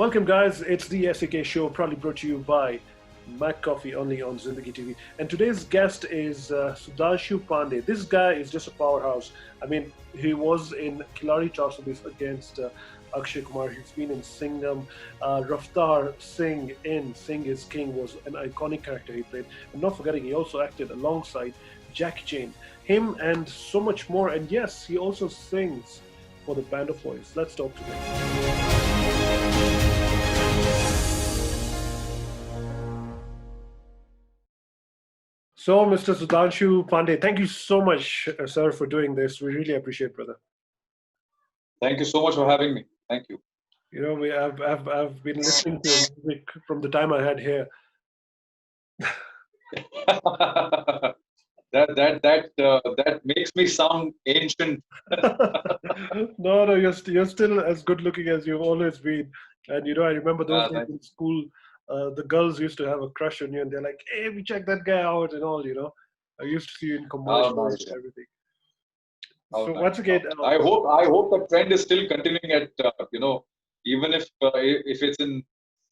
Welcome, guys. It's the SAK Show, proudly brought to you by Mac Coffee, only on Zindagi TV. And today's guest is Sudhanshu Pandey. This guy is just a powerhouse. I mean, he was in Khiladi Chausabees against Akshay Kumar. He's been in Singham. Raftar Singh in Singh is King was an iconic character he played. And not forgetting, he also acted alongside Jackie Chan. Him and so much more. And yes, he also sings for the Band of Boys. Let's talk to him. So, Mr. Sudhanshu Pandey, thank you so much, sir, for doing this. We really appreciate, brother. Thank you so much for having me. Thank you. You know, I've been listening to your music from the time I had here. that makes me sound ancient. No, you're still as good looking as you've always been. And you know, I remember those days Thank in school. The girls used to have a crush on you, and they're like, "Hey, we check that guy out," and all. You know, I used to see you in How commercials nice. and everything. How So nice. once How again, nice. I hope the trend is still continuing at even if it's in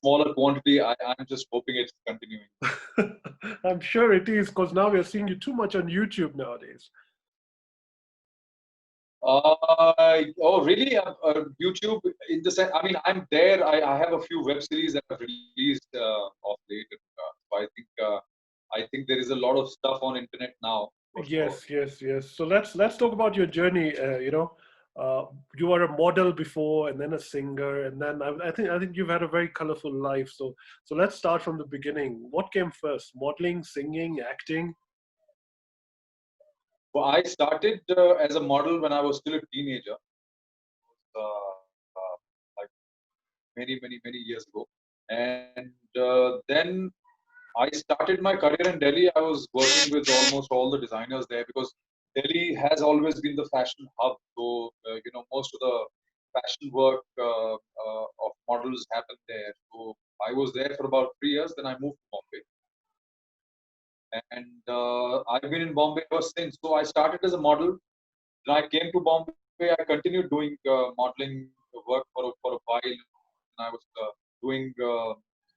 smaller quantity. I'm just hoping it's continuing. I'm sure it is because now we are seeing you too much on YouTube nowadays. Oh, really? YouTube in the sense, I mean, I'm there. I have a few web series that I've released of late. So I think there is a lot of stuff on internet now for sure. Yes, yes, yes. So let's talk about your journey. You were a model before, and then a singer, and then I think you've had a very colorful life. So let's start from the beginning. What came first? Modeling, singing, acting? Well, I started as a model when I was still a teenager, like many years ago, and then I started my career in Delhi. I was working with almost all the designers there because Delhi has always been the fashion hub. So most of the fashion work of models happened there. So I was there for about 3 years. Then I moved to Bombay, and I've been in Bombay ever since. So I started as a model. Then I came to Bombay. I continued doing modeling work for a while. And I was doing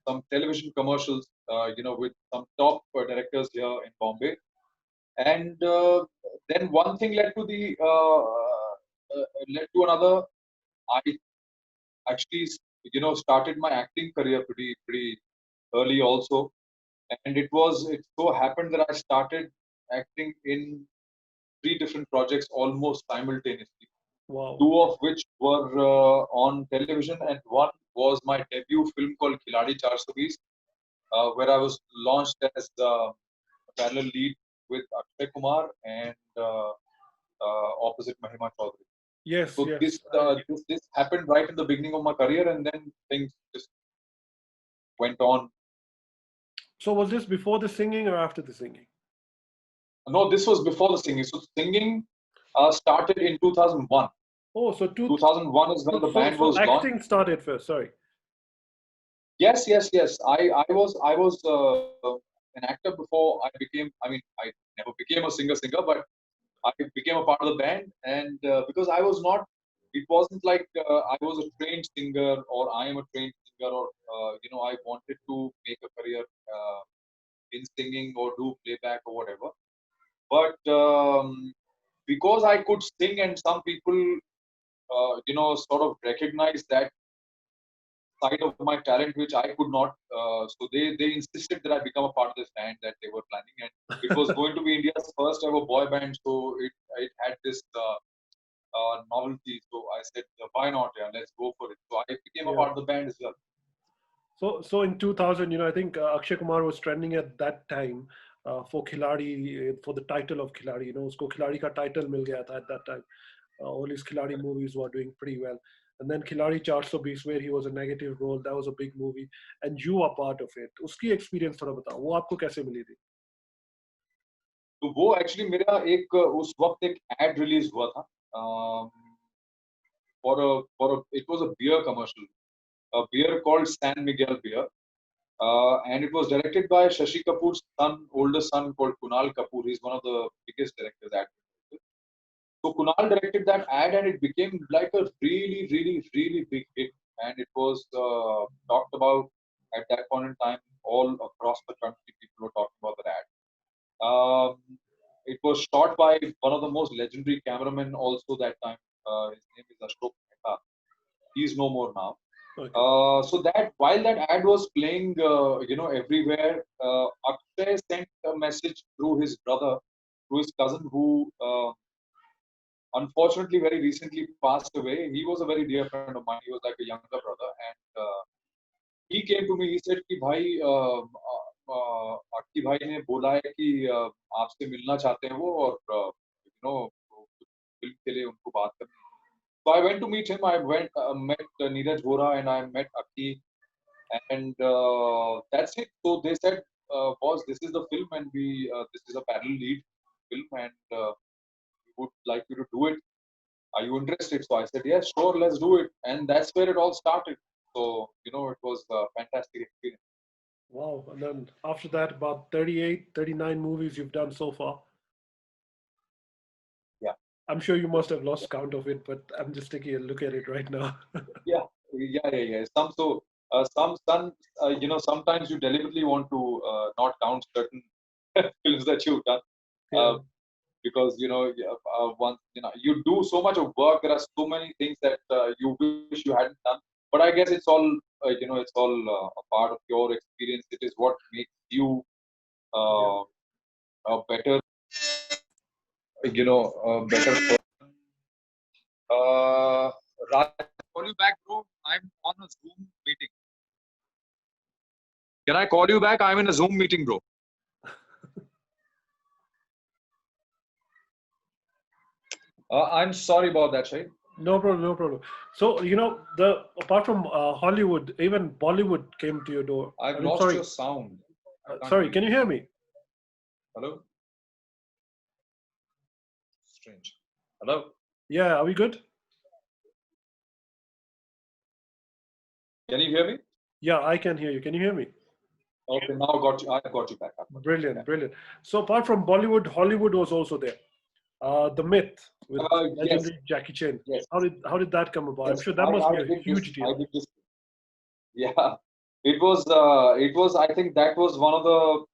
some television commercials, with some top directors here in Bombay. And then one thing led to another. I actually, started my acting career pretty early also, and it so happened that I started acting in three different projects almost simultaneously. Wow. Two of which were on television, and one was my debut film called Khiladi Chausabees, where I was launched as a parallel lead with Akshay Kumar and opposite Mahima Chaudhary. Yes, So yes. I, this happened right in the beginning of my career, and then things just went on. so was this before the singing or after the singing? No, this was before the singing. So singing started in 2001. Oh, so 2001 is when the so band was launched. acting started first. Sorry. Yes. I was an actor before I became. I mean, I never became a singer, but I became a part of the band, and because I was not, it wasn't like I was a trained singer or I am a trained singer or I wanted to make a career in singing or do playback or whatever. But because I could sing, and some people sort of recognize that side of my talent which I could not. So they insisted that I become a part of this band that they were planning, and it was going to be India's first ever boy band. So it had this novelty. So I said, why not? Yeah, let's go for it. So I became a Yeah. part of the band as well. So in 2000, I think Akshay Kumar was trending at that time for Khiladi, for the title of Khiladi. उसको खिलाड़ी का title मिल गया था at that time. All his Khiladi movies were doing pretty well. And then Khiladi 420, where he was a negative role, that was a big movie, and you are part of it. उसकी experience थोड़ा बताओ, वो आपको कैसे मिली थी? तो वो actually मेरा एक उस वक्त एक एड रिलीज हुआ था it was a beer commercial, a beer called San Miguel beer. And it was directed by Shashi Kapoor's older son called Kunal Kapoor. He's one of the biggest directors at. So Kunal directed that ad, and it became like a really big hit. and it was talked about at that point in time. All across the country, people were talking about that ad. It was shot by one of the most legendary cameramen also that time. His name is Ashok Mehta. He's no more now. Okay. So that while that ad was playing, everywhere, Akshay sent a message through his brother, through his cousin, who unfortunately very recently passed away. He was a very dear friend of mine. He was like a younger brother, and he came to me. He said कि भाई अक्की भाई ने बोला है कि आपसे मिलना चाहते हैं वो और फिल्म के लिए उनको बात करनी है. So I went to meet him. I met Neeraj Vora and I met Akki, and that's it. So they said, "Boss, this is the film, and this is a parallel lead film, and we would like you to do it. Are you interested?" So I said, "Yes, sure, let's do it." And that's where it all started. So it was a fantastic experience. Wow. And then after that, about 38, 39 movies you've done so far. Yeah. I'm sure you must have lost count of it, but I'm just taking a look at it right now. Yeah. Sometimes you deliberately want to not count certain films that you've done. Yeah. Because once you do so much of work, there are so many things that you wish you hadn't done. But I guess it's all it's all a part of your experience. It is what makes you a better better person. Raj, call you back, bro. I'm on a Zoom meeting. Can I call you back? I'm in a Zoom meeting, bro. I'm sorry about that, Shahid. No problem, no problem. So, apart from Hollywood, even Bollywood came to your door. I've lost sorry. your sound. Sorry, can you hear me? Hello? Strange. Hello? Yeah, are we good? Can you hear me? Yeah, I can hear you. Can you hear me? Okay, now I've got you back. Brilliant, brilliant. So apart from Bollywood, Hollywood was also there. The Myth with legendary Jackie Chan. Yes. How did that come about? I'm sure that must be a huge deal. Yeah, it was. I think that was one of the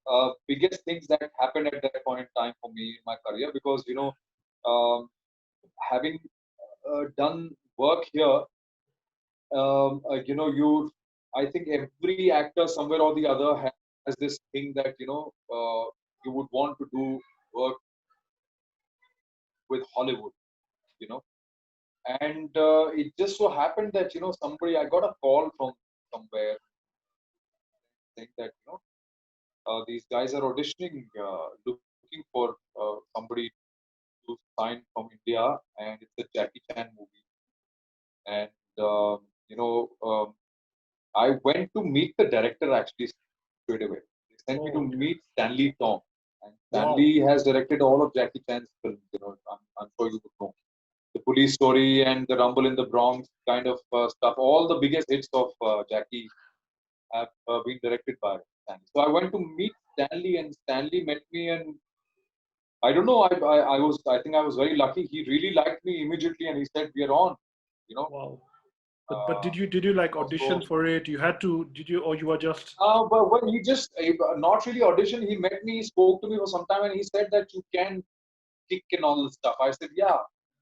biggest things that happened at that point in time for me in my career, because having done work here, I think every actor somewhere or the other has this thing that you would want to do work with Hollywood, and it just so happened that I got a call from somewhere saying that these guys are auditioning, looking for somebody to sign from India, and it's a Jackie Chan movie, and I went to meet the director actually straight away. They sent me to meet Stanley Tong. And Stanley has directed all of Jackie Chan's films. I'm sure you would know. The Police Story and The Rumble in the Bronx kind of stuff. All the biggest hits of Jackie have been directed by Stanley. So I went to meet Stanley, and Stanley met me, and I don't know. I think I was very lucky. He really liked me immediately, and he said, "We are on." Wow. But did you like audition for it? You had to, or you were just? But when he just not really audition, he met me, he spoke to me for some time, and he said that you can kick and all this stuff. I said, yeah.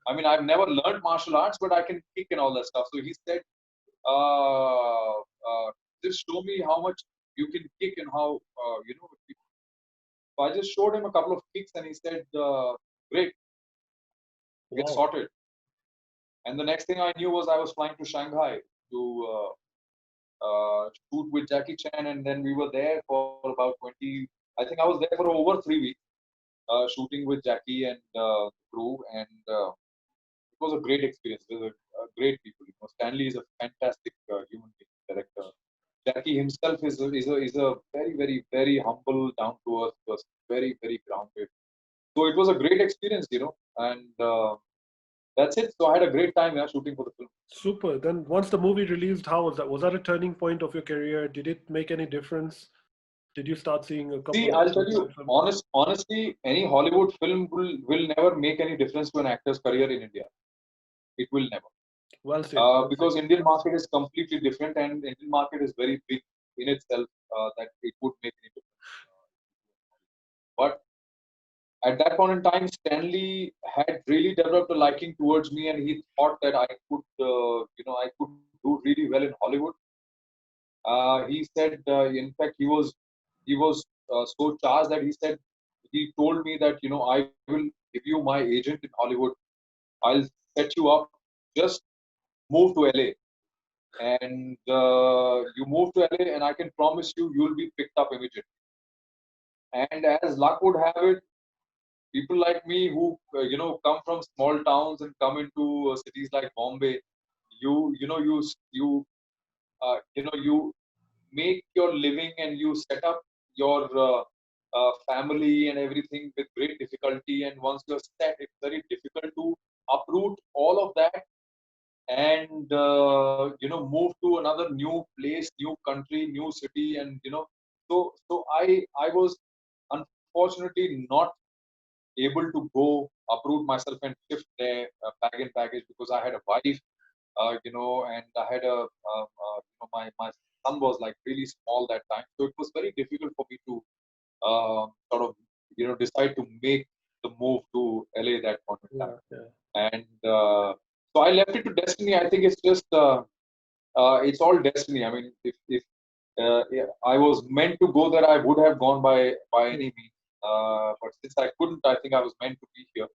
I mean, I've never learned martial arts, but I can kick and all that stuff. So he said, just show me how much you can kick and how So I just showed him a couple of kicks, and he said, great, get sorted. And the next thing I knew was I was flying to Shanghai to shoot with Jackie Chan, and then we were there for about 20. I think I was there for over 3 weeks, shooting with Jackie and crew, and it was a great experience. It was a great people. Stanley is a fantastic human being, director. Jackie himself is a very, very, very humble, down to earth person, very, very grounded. So it was a great experience, and that's it. So I had a great time shooting for the film. Super. Then once the movie released, how was that? Was that a turning point of your career? Did it make any difference? Did you start seeing a couple? See, I'll tell you, honestly, any Hollywood film will never make any difference to an actor's career in India. It will never. Well said. Well said. Because Indian market is completely different, and Indian market is very big in itself. That it would make any difference. But at that point in time, Stanley had really developed a liking towards me, and he thought that I could do really well in Hollywood. He said, in fact, he was so charged that he told me that I will give you my agent in Hollywood. I'll set you up. Just move to LA, and you move to LA, and I can promise you, you'll be picked up immediately. And as luck would have it, people like me who come from small towns and come into cities like Bombay, you make your living and you set up your family and everything with great difficulty. And once you're set, it's very difficult to uproot all of that and move to another new place, new country, new city. And I was unfortunately not able to go uproot myself and shift there, bag and baggage, because I had a wife, and I had my son was like really small that time, so it was very difficult for me to sort of decide to make the move to LA that point in time. Yeah, yeah. And so I left it to destiny. I think it's just it's all destiny. I mean, if I was meant to go there, I would have gone by any means. But since I couldn't, I think I was meant to be here,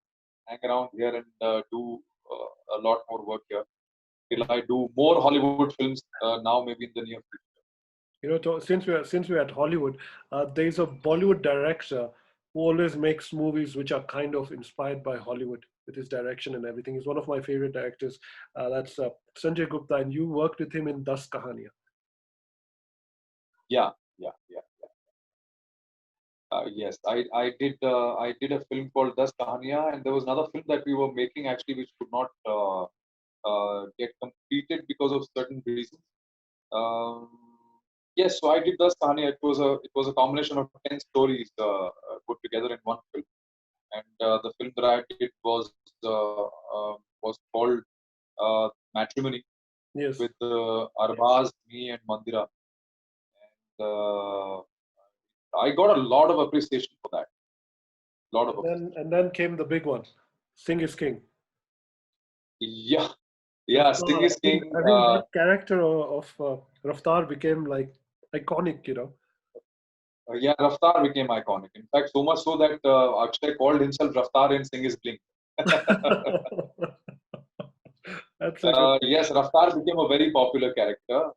hang around here, and do a lot more work here till I do more Hollywood films now, maybe in the near future. Since we're at Hollywood, there's a Bollywood director who always makes movies which are kind of inspired by Hollywood with his direction and everything. He's one of my favorite directors. That's Sanjay Gupta, and you worked with him in Das Kahaniya. Yeah, yeah, yeah. Yes, I did a film called Das Kahaniya, and there was another film that we were making actually, which could not get completed because of certain reasons. Um, yes, so I did Das Kahaniya. It was a combination of 10 stories put together in one film, and the film that I did was called Matrimony, Yes. with Arbaz, me, and Mandira. And I got a lot of appreciation for that. Lot of And then appreciation. and then came the big one, Sing is King. Yeah, yeah. Sting Raftar. is King. I think that character of Raftar became like iconic. Yeah, Raftar became iconic. In fact, so much so that Akshay called himself Raftar in Sing is King. That's a good. Yes, Raftar became a very popular character.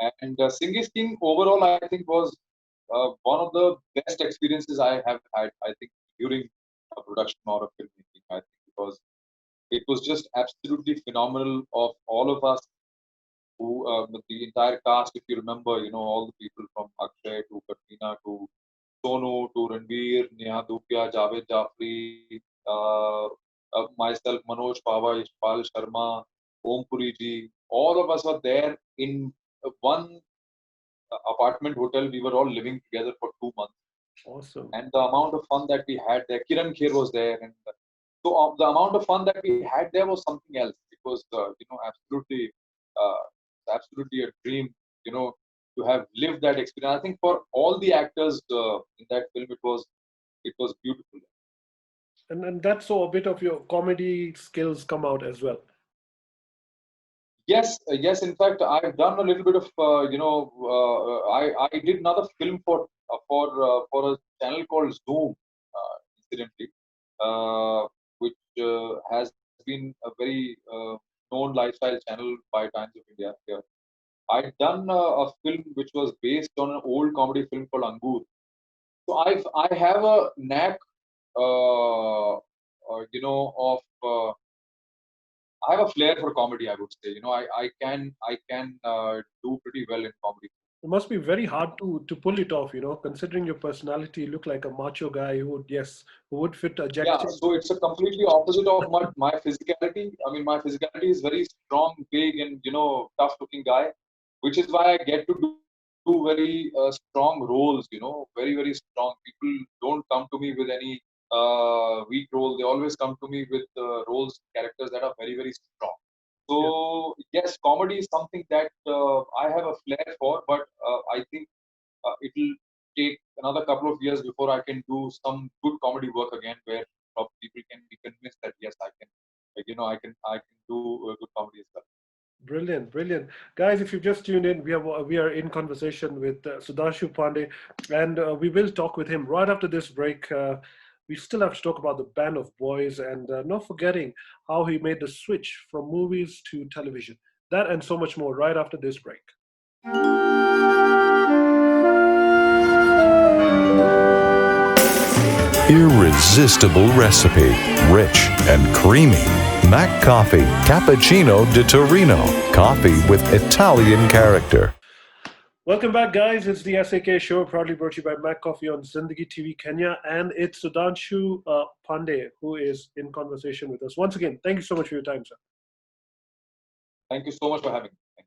And Sing is King overall, I think, was one of the best experiences I have had, I think, during a production or a filmmaking. I think because it was just absolutely phenomenal of all of us who the entire cast, if you remember, all the people from Akshay to Katrina to Sonu to Ranveer, Neha Dhupiya, Javed Jafri, myself, Manoj Pava, Ishpal Sharma, Om Puri ji, all of us were there in one apartment hotel. We were all living together for 2 months. Awesome. And the amount of fun that we had there, Kiran Kher was there. And so the amount of fun that we had there was something else. It was, uh, absolutely a dream, you know, to have lived that experience. I think for all the actors in that film, it was beautiful. And that's so a bit of your comedy skills come out as well. Yes, yes. In fact, I've done a little bit of, I did another film for a channel called Zoom, incidentally, which has been a very known lifestyle channel by Times of India here. I'd done a film which was based on an old comedy film called Angur. So I have a knack, of I have a flair for comedy. I would say, I can do pretty well in comedy. It must be very hard to pull it off, considering your personality, you look like a macho guy who would fit a Jackie Yeah, Chan. so it's a completely opposite of my physicality. I mean, my physicality is very strong, big, and tough-looking guy, which is why I get to do very strong roles. Very very strong. People don't come to me with any weak role. They always come to me with roles, characters that are very very strong. Yeah. So yes, comedy is something that I have a flair for, but I think it'll take another couple of years before I can do some good comedy work again, where people can be convinced that yes, I can, I can do good comedy as well. Brilliant, brilliant, guys! If you've just tuned in, we are in conversation with Sudhanshu Pandey, and we will talk with him right after this break. We still have to talk about the Band of Boys, and not forgetting how he made the switch from movies to television. That and so much more right after this break. Irresistible recipe, rich and creamy. Mac Coffee Cappuccino di Torino. Coffee with Italian character. Welcome back, guys. It's the SAK show, proudly brought to you by Mac Coffee on Zindagi TV Kenya, and it's Sudhanshu Pandey who is in conversation with us once again. Thank you so much for your time, sir. Thank you so much for having me.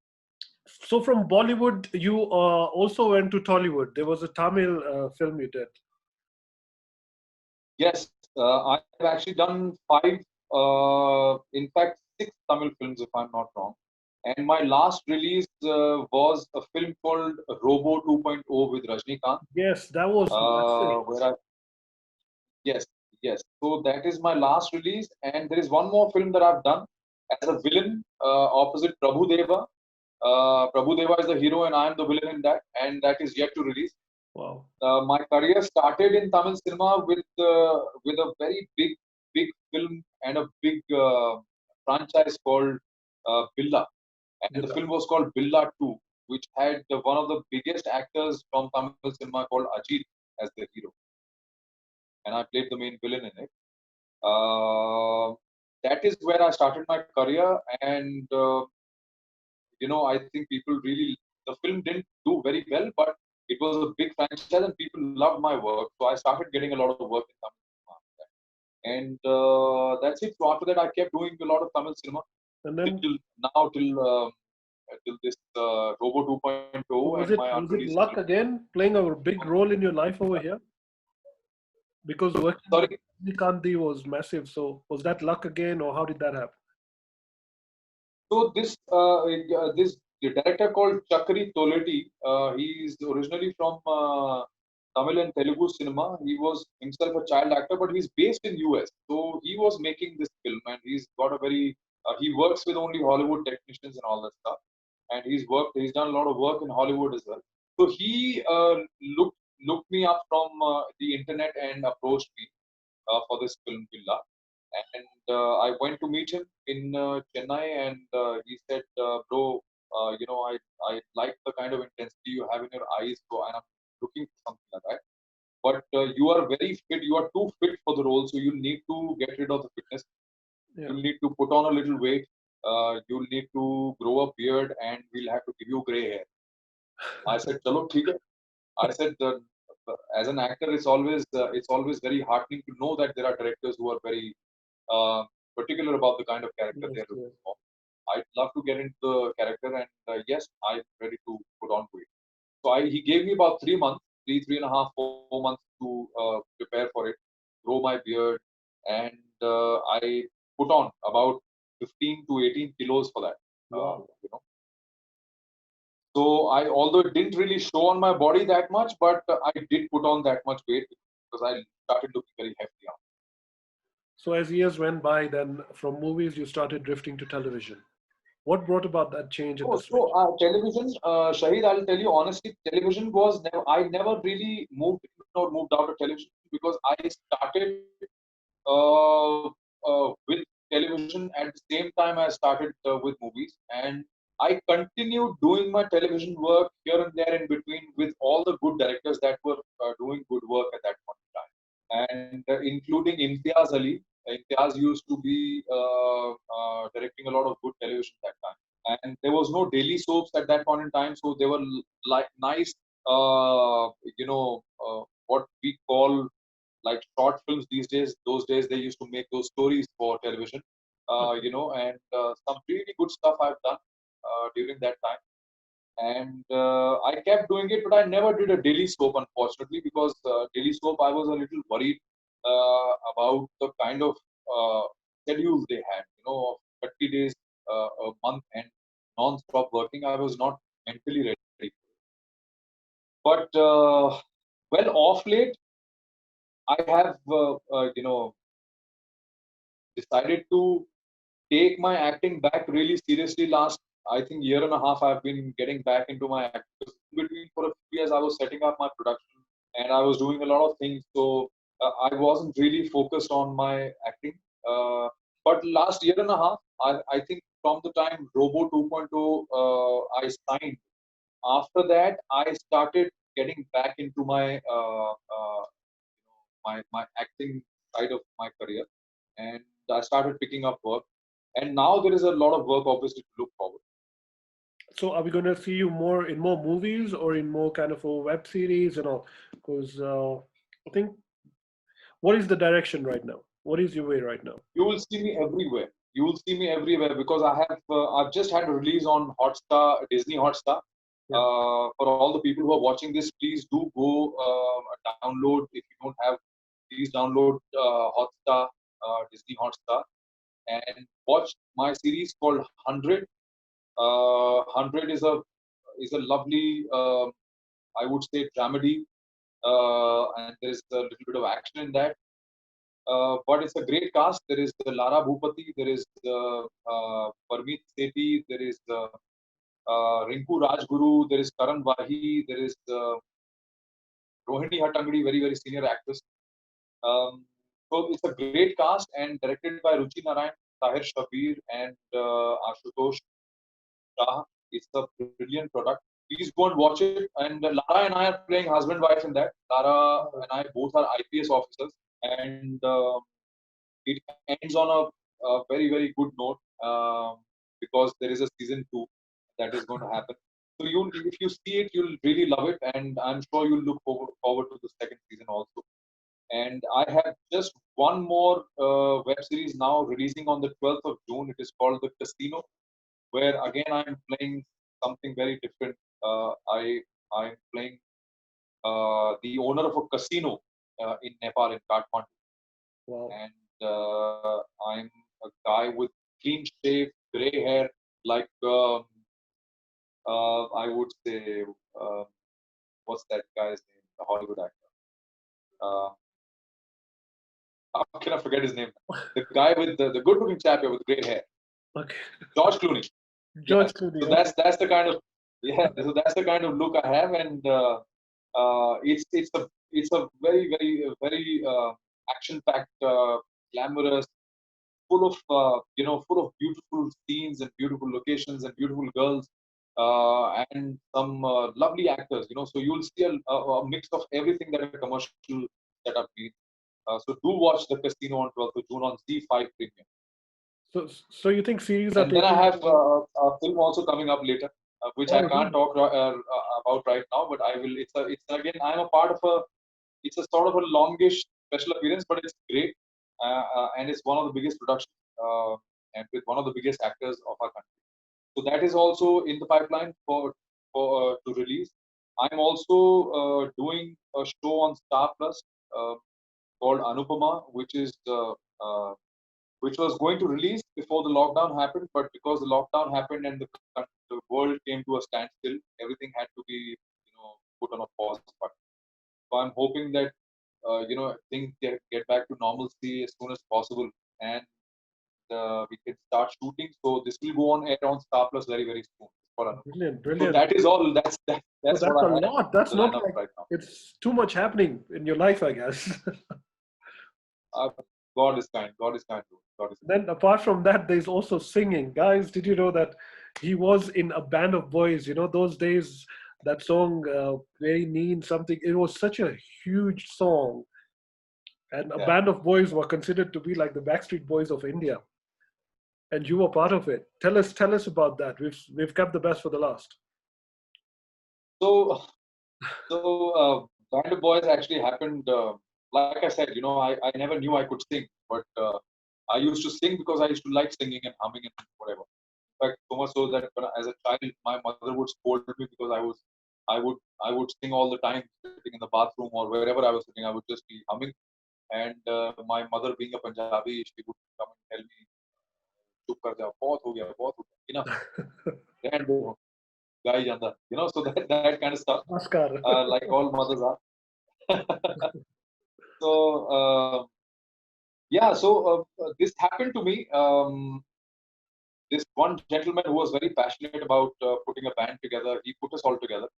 So from Bollywood, you also went to Tollywood. There was a Tamil film you did. Yes, I've actually done five, in fact, six Tamil films, if I'm not wrong. And my last release was a film called Robo 2.0 with Rajnikant, Yes, that was massive. where I yes, yes. So that is my last release, and there is one more film that I've done as a villain opposite Prabhu Deva. Prabhu Deva is the hero, and I am the villain in that, and that is yet to release. Wow. My career started in Tamil cinema with a very big film and a big franchise called Billa, and the Bilal. film was called Billa 2, which had one of the biggest actors from Tamil cinema called Ajit as the hero, and I played the main villain in it. Uh, that is where I started my career, and I think people really the film didn't do very well, but it was a big franchise and people loved my work. So I started getting a lot of work in Tamil cinema after that. And that's it. So after that, I kept doing a lot of Tamil cinema And then till now, till this Robo 2.0 so and my was unreleased it film. luck again playing a big role in your life over here? Because working with Sorry. Kanti was massive. So was that luck again, or how did that happen? So this director called Chakri Toleti, he is originally from Tamil and Telugu cinema. He was himself a child actor, but he's based in US. So he was making this film, and he's got a very he works with only Hollywood technicians and all that stuff. And he's done a lot of work in Hollywood as well. So he looked me up from the internet and approached me for this film Villa. And I went to meet him in Chennai, and he said, "Bro, I like the kind of intensity you have in your eyes, so and I'm looking for something like that. But you are very fit. You are too fit for the role, so you need to get rid of the fitness. Yeah. You'll need to put on a little weight. You'll need to grow a beard, and we'll have to give you gray hair." I said, "Chalo, theek hai." I said, as an actor, it's always very heartening to know that there are directors who are very uh, particular about the kind of character Yes, they're yes. looking for. I'd love to get into the character, and yes, I'm ready to put on weight. So he gave me about 3 months, 3.5, 4 months to prepare for it, grow my beard, and I put on about 15 to 18 kilos for that. Uh, Wow. you know, so although it didn't really show on my body that much, but I did put on that much weight because I started looking very hefty. So as years went by, then from movies you started drifting to television. What brought about that change in the Oh, so switch? television, Shahid, I'll tell you honestly, television was never, I never really moved in or moved out of television because I started with television at the same time I started with movies, and I continued doing my television work here and there in between with all the good directors that were doing good work at that point in time, and including Imtiaz Ali. Imtiaz used to be directing a lot of good television that time, and there was no daily soaps at that point in time, so they were like nice, what we call like short films these days. Those days they used to make those stories for television, Okay. and some really good stuff I've done during that time. And I kept doing it, but I never did a daily soap, unfortunately, because daily soap I was a little worried about the kind of uh, schedule they had, of 30 days a month and non-stop working, I was not mentally ready. But well, off late, I have decided to take my acting back really seriously. Last, I think, year and a half, I've been getting back into my acting. In between, for a few years, I was setting up my production and I was doing a lot of things. So I wasn't really focused on my acting. But last year and a half, I think from the time Robo 2.0 I signed, after that, I started getting back into my acting side of my career, and I started picking up work. And now there is a lot of work, obviously, to look forward. So are we going to see you more in more movies or in more kind of a web series and all? Because I think, what is the direction right now? What is your way right now? You will see me everywhere. You will see me everywhere because I've just had a release on Hotstar, Disney Hotstar. Yeah. For all the people who are watching this, please do go download. If you don't have, please download Hotstar, Disney Hotstar, and watch my series called 100. 100 is a lovely, I would say, dramedy, and there's a little bit of action in that. But it's a great cast. There is Lara Bhupati, there is Parmeet Sethi, there is Rinku Rajguru, there is Karan Wahi, there is Rohini Hattangadi, very, very senior actress. So it's a great cast and directed by Ruchi Narayan, Tahir Shabir, and Ashutosh Shah. It's a brilliant product. Please go and watch it. And Lara and I are playing husband-wife in that. Lara and I both are IPS officers, and it ends on a very, very good note because there is a season 2 that is going to happen. So if you see it, you'll really love it, and I'm sure you'll look forward to the second season also. And I have just one more web series now releasing on the 12th of June. It is called The Casino, where again I'm playing something very different. I'm playing the owner of a casino in Nepal, in Kathmandu. Wow. And I'm a guy with clean shave, gray hair, like I would say, what's that guy's name? The Hollywood actor. How can I forget his name? The guy with the good-looking chap here with gray hair. Okay. George Clooney. George Clooney. So that's the kind of So that's the kind of look I have, and it's a very, very, very action-packed, glamorous, full of full of beautiful scenes and beautiful locations and beautiful girls, and some lovely actors. So you'll see a mix of everything that a commercial setup needs. So do watch The Casino on 12th of June on Z5 Premium. So you think series are And then I have a film also coming up later, which I can't talk about right now, but I will. It's again, I'm a part of it's a sort of a longish special appearance, but it's great, and it's one of the biggest productions, and with one of the biggest actors of our country. So that is also in the pipeline for to release. I'm also doing a show on Star Plus called Anupama, which was going to release before the lockdown happened, but because the lockdown happened and the world came to a standstill, everything had to be put on a pause button. So I'm hoping that things get back to normalcy as soon as possible, and we can start shooting. So this will go on air on Star Plus very, very soon. Brilliant. So that is all. That's that's what a lot. That's not like, right now. It's too much happening in your life, I guess. God is kind. God is kind. God is kind. Then apart from that, there's also singing. Guys, did you know that he was in a band of boys? Those days, that song, Very Mean Something, it was such a huge song. And a band of boys were considered to be like the Backstreet Boys of India. And you were part of it. Tell us about that. We've kept the best for the last. So Band of Boys actually happened. Like I said, I never knew I could sing, but I used to sing because I used to like singing and humming and whatever. In fact, so much so that as a child, my mother would scold me because I would sing all the time, sitting in the bathroom or wherever I was sitting. I would just be humming, and my mother, being a Punjabi, she would come and tell me, चुप कर जा, बहुत हो गया, enough, रहने दो, गाई ਜਾਂਦਾ, so that kind of stuff, Oscar. like all mothers are. So yeah, so this happened to me. This one gentleman who was very passionate about putting a band together, he put us all together.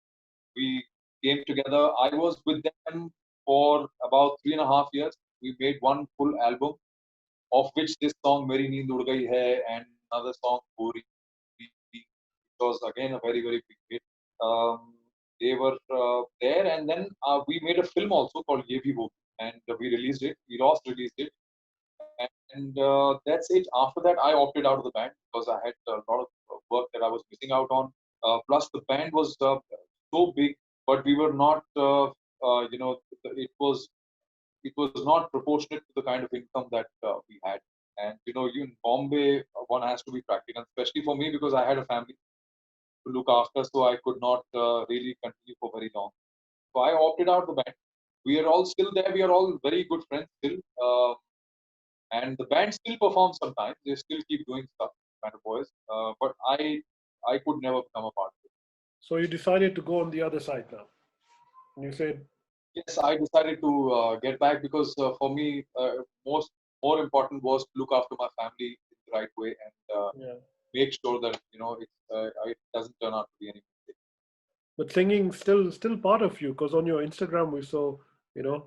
We came together. I was with them for about 3.5 years. We made one full album, of which this song Meri Neend Ud Gayi Hai and another song Bori, it was again a very, very big hit. They were there, and then we made a film also called Ye Bhi Wo, and we released it. We Ross released it, and that's it. After that, I opted out of the band because I had a lot of work that I was missing out on. Plus, the band was so big, but we were not, it was not proportionate to the kind of income that we had. And you in Bombay, one has to be practical, especially for me because I had a family to look after, so I could not really continue for very long. So I opted out of the band. We are all still there. We are all very good friends still, and the band still performs sometimes. They still keep doing stuff, kind of boys. But I could never become a part of it. So you decided to go on the other side now. And you said, Yes, I decided to get back because for me, more important was to look after my family in the right way and yeah. make sure that it doesn't turn out to be any mistake. But singing still part of you, because on your Instagram we saw, you know,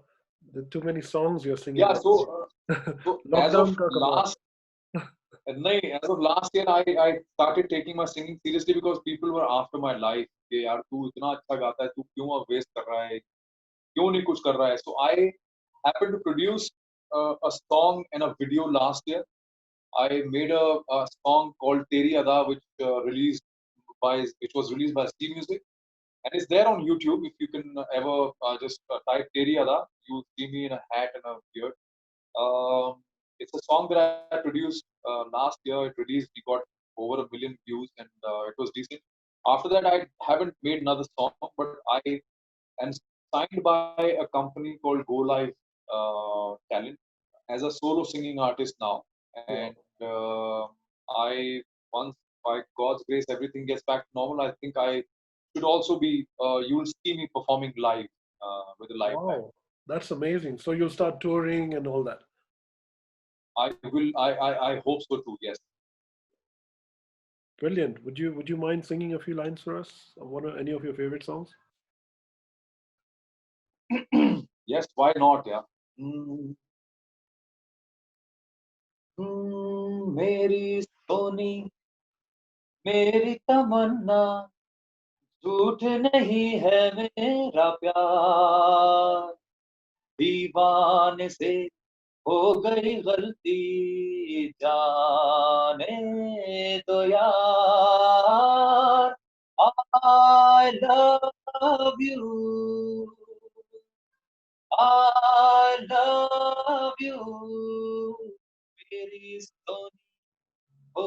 the too many songs you're singing Yeah. on. So as Lockdown of ka kamal. as of last year, I started taking my singing seriously because people were after my life. कि यार तू इतना अच्छा गाता है, तू क्यों अब waste कर रहा है, क्यों नहीं कुछ कर रहा है? So I happened to produce a song and a video last year. I made a song called Teri Ada, which was released by C Music, and it's there on YouTube. If you can ever just type Teri Ada, you'll see me in a hat and a beard. It's a song that I produced last year. It released. We got over 1 million views, and it was decent. After that, I haven't made another song, but I am signed by a company called Go Live Talent as a solo singing artist now. And I, once by God's grace everything gets back to normal, I think I should also be. You'll see me performing live with a live band. Wow, that's amazing. So you'll start touring and all that. I will. I hope so too. Yes. Brilliant. Would you mind singing a few lines for us of any of your favorite songs? Yes. Why not? Yeah. मेरी सोनी, मेरी तमन्ना, झूठ नहीं है मेरा प्यार, दीवाने से हो गई गलती, जाने दो यार, I love you, I love you, मेरी सोनी हो,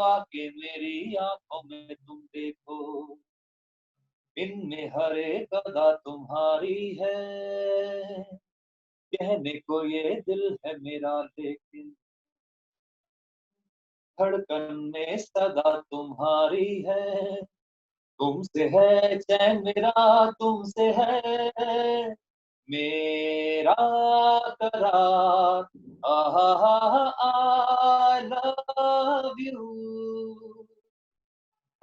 आके मेरी आंखों में तुम देखो, इनमें हर एक अदा तुम्हारी है, कहने को ये दिल है मेरा लेकिन धड़कन में सदा तुम्हारी है, तुमसे है चैन मेरा, तुमसे है मेरा करार, I love you,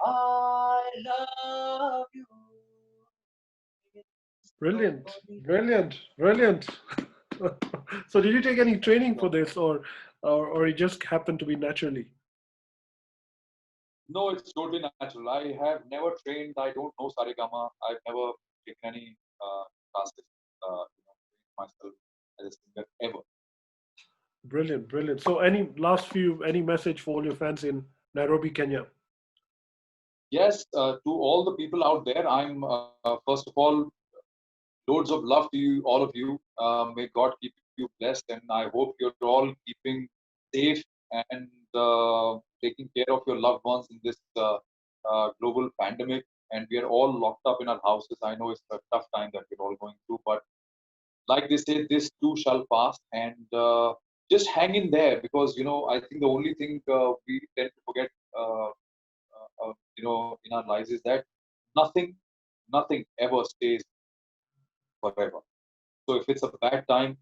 I love you. Brilliant, brilliant, brilliant. So did you take any training for this, or it just happened to be naturally? No, it's totally natural. I have never trained. I don't know Saregama. I've never taken any classes, myself as a singer ever. Brilliant, brilliant. So any message for all your fans in Nairobi, Kenya? Yes, to all the people out there, I'm first of all, loads of love to you, all of you. May God keep you blessed, and I hope you're all keeping safe and taking care of your loved ones in this global pandemic. And we are all locked up in our houses. I know it's a tough time that we're all going through, but like they say, this too shall pass. And just hang in there, because I think the only thing we tend to forget, in our lives is that nothing, nothing ever stays forever. So if it's a bad time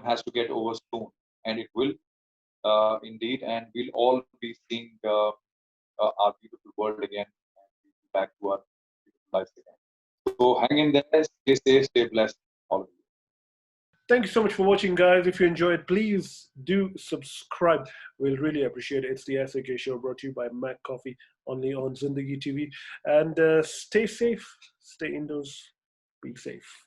has to get over soon, and it will, indeed, and we'll all be seeing our beautiful world again, and we'll be back to our beautiful lives again. So hang in there, stay safe, stay blessed, all of you. Thank you so much for watching, guys. If you enjoyed, please do subscribe. We'll really appreciate it. It's the SAK Show, brought to you by Mac Coffee, only on Zindagi TV. And stay safe, stay indoors, be safe.